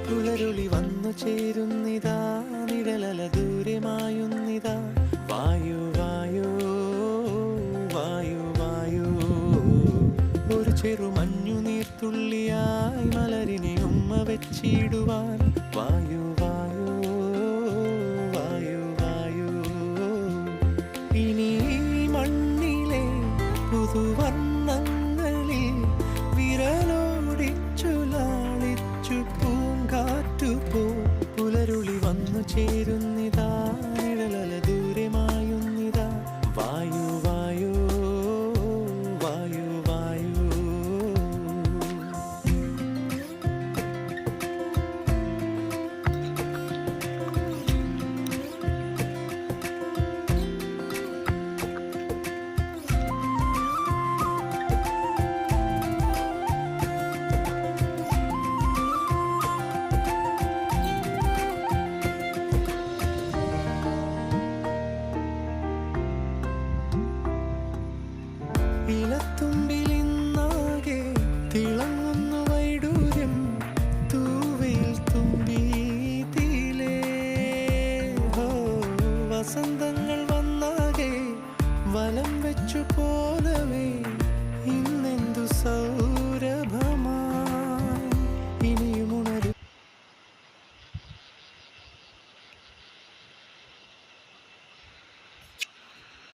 പുലരുളി വന്നു ചേരുന്നിതാ, നിഴലല ദൂരെ മായുന്നിതാ. വായു വായു വായു വായു, ഒരു ചെറു മഞ്ഞു നീർത്തുള്ളിയായി മലരിനെ ഉമ്മ വെച്ചിടുവാൻ. വായു വായു വായു വായു, ഇനി മണ്ണിലെ പുതുവർണ്ണങ്ങളിൽ വിരലോടിച്ചു ലാളിച്ചു പൂങ്കാറ്റുപോ. പുലരുളി വന്നു ചേരുന്നിതാ, നിഴലല ദൂരെ മായുന്നിതാ. വായു വായു വായു വായു. ഇലത്തുമ്പിലിന്നാകെ തിളങ്ങുന്നു വൈഡൂര്യം, തൂവയിൽ തുമ്പീതിലേ. വസന്തങ്ങൾ വന്നാകെ വലം വെച്ചു പോ